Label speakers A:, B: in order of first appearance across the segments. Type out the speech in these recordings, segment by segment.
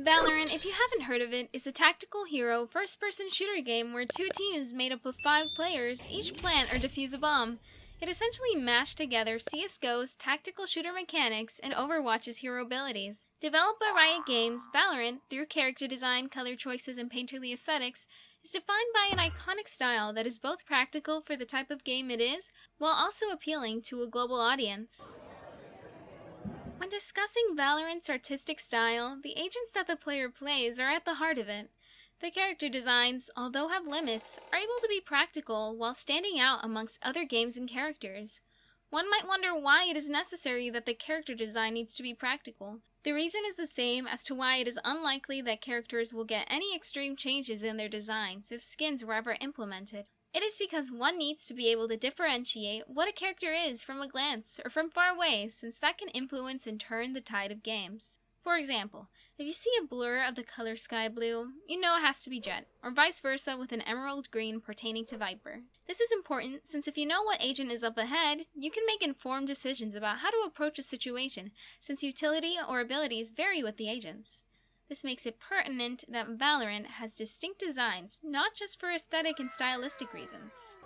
A: Valorant, if you haven't heard of it, is a tactical hero first-person shooter game where two teams made up of 5 players each plant or defuse a bomb. It essentially mashed together CSGO's tactical shooter mechanics and Overwatch's hero abilities. Developed by Riot Games, Valorant, through character design, color choices, and painterly aesthetics, is defined by an iconic style that is both practical for the type of game it is, while also appealing to a global audience. When discussing Valorant's artistic style, the agents that the player plays are at the heart of it. The character designs, although have limits, are able to be practical while standing out amongst other games and characters. One might wonder why it is necessary that the character design needs to be practical. The reason is the same as to why it is unlikely that characters will get any extreme changes in their designs if skins were ever implemented. It is because one needs to be able to differentiate what a character is from a glance or from far away, since that can influence and turn the tide of games. For example, if you see a blur of the color sky blue, you know it has to be Jet, or vice versa with an emerald green pertaining to Viper. This is important since if you know what agent is up ahead, you can make informed decisions about how to approach a situation, since utility or abilities vary with the agents. This makes it pertinent that Valorant has distinct designs, not just for aesthetic and stylistic reasons.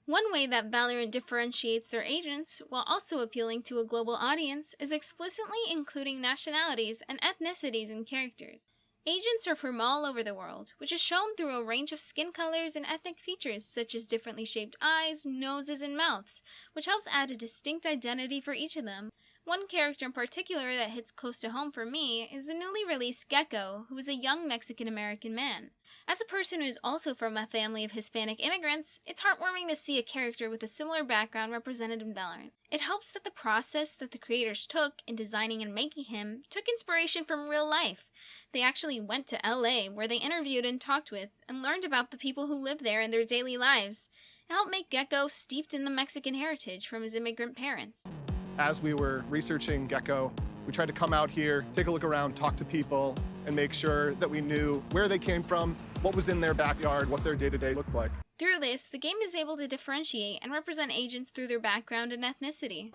A: One way that Valorant differentiates their agents, while also appealing to a global audience, is explicitly including nationalities and ethnicities in characters. Agents are from all over the world, which is shown through a range of skin colors and ethnic features such as differently shaped eyes, noses, and mouths, which helps add a distinct identity for each of them. One character in particular that hits close to home for me is the newly released Gekko, who is a young Mexican-American man. As a person who is also from a family of Hispanic immigrants, it's heartwarming to see a character with a similar background represented in Valorant. It helps that the process that the creators took in designing and making him took inspiration from real life. They actually went to LA, where they interviewed and talked with, and learned about the people who live there and their daily lives. It helped make Gekko steeped in the Mexican heritage from his immigrant parents.
B: As we were researching Gekko, we tried to come out here, take a look around, talk to people, and make sure that we knew where they came from, what was in their backyard, what their day-to-day looked like.
A: Through this, the game is able to differentiate and represent agents through their background and ethnicity.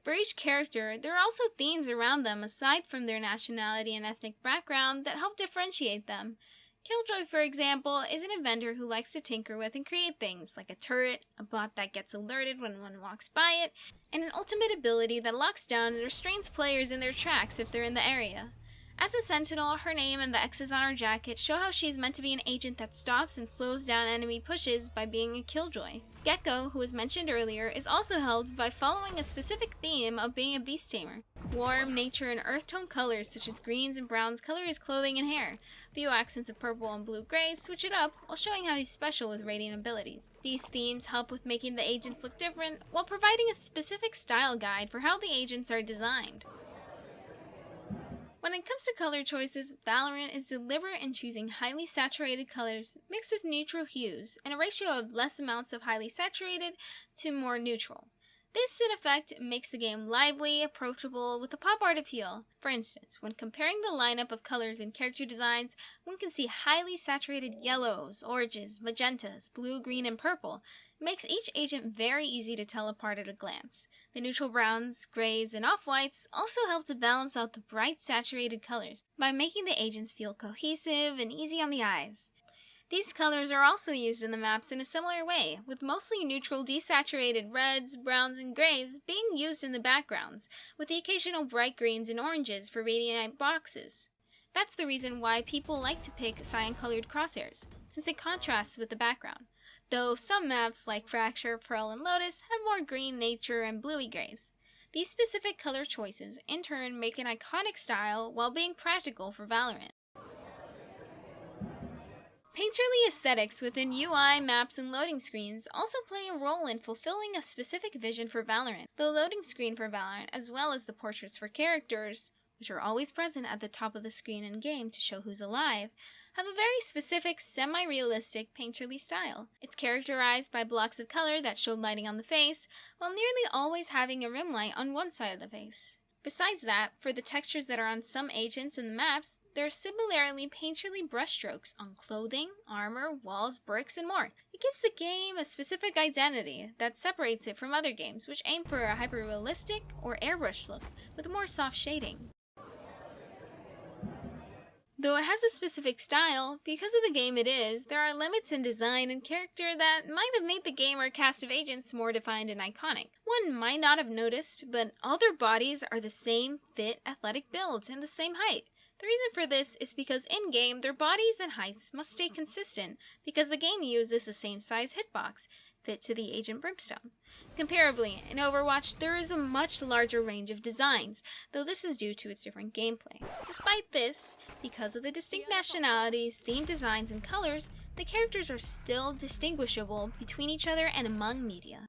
A: For each character, there are also themes around them aside from their nationality and ethnic background that help differentiate them. Killjoy, for example, is an inventor who likes to tinker with and create things like a turret, a bot that gets alerted when one walks by it, and an ultimate ability that locks down and restrains players in their tracks if they're in the area. As a sentinel, her name and the X's on her jacket show how she's meant to be an agent that stops and slows down enemy pushes by being a killjoy. Gekko, who was mentioned earlier, is also helped by following a specific theme of being a beast tamer. Warm, nature, and earth tone colors such as greens and browns color his clothing and hair. Few accents of purple and blue grays switch it up while showing how he's special with radiant abilities. These themes help with making the agents look different while providing a specific style guide for how the agents are designed. When it comes to color choices, Valorant is deliberate in choosing highly saturated colors mixed with neutral hues and a ratio of less amounts of highly saturated to more neutral. This, in effect, makes the game lively, approachable, with a pop art appeal. For instance, when comparing the lineup of colors in character designs, one can see highly saturated yellows, oranges, magentas, blue, green, and purple. It makes each agent very easy to tell apart at a glance. The neutral browns, grays, and off-whites also help to balance out the bright, saturated colors by making the agents feel cohesive and easy on the eyes. These colors are also used in the maps in a similar way, with mostly neutral desaturated reds, browns, and grays being used in the backgrounds, with the occasional bright greens and oranges for radiant boxes. That's the reason why people like to pick cyan-colored crosshairs, since it contrasts with the background, though some maps like Fracture, Pearl, and Lotus have more green nature and bluey grays. These specific color choices, in turn, make an iconic style while being practical for Valorant. Painterly aesthetics within UI, maps, and loading screens also play a role in fulfilling a specific vision for Valorant. The loading screen for Valorant, as well as the portraits for characters, which are always present at the top of the screen in-game to show who's alive, have a very specific, semi-realistic painterly style. It's characterized by blocks of color that show lighting on the face, while nearly always having a rim light on one side of the face. Besides that, for the textures that are on some agents in the maps, there are similarly painterly brushstrokes on clothing, armor, walls, bricks, and more. You It gives the game a specific identity that separates it from other games which aim for a hyper-realistic or airbrush look with more soft shading. Though it has a specific style, because of the game it is, there are limits in design and character that might have made the game or cast of agents more defined and iconic. One might not have noticed, but all their bodies are the same fit, athletic builds and the same height. The reason for this is because in-game, their bodies and heights must stay consistent because the game uses the same size hitbox, fit to the Agent Brimstone. Comparably, in Overwatch, there is a much larger range of designs, though this is due to its different gameplay. Despite this, because of the distinct nationalities, theme designs, and colors, the characters are still distinguishable between each other and among media.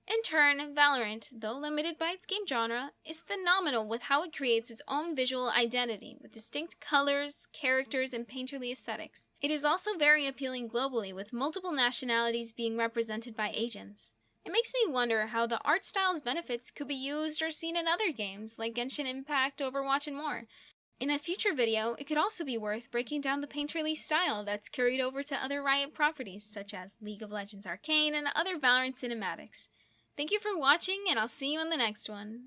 A: In turn, Valorant, though limited by its game genre, is phenomenal with how it creates its own visual identity with distinct colors, characters, and painterly aesthetics. It is also very appealing globally with multiple nationalities being represented by agents. It makes me wonder how the art style's benefits could be used or seen in other games like Genshin Impact, Overwatch, and more. In a future video, it could also be worth breaking down the painterly style that's carried over to other Riot properties such as League of Legends Arcane and other Valorant cinematics. Thank you for watching, and I'll see you in the next one.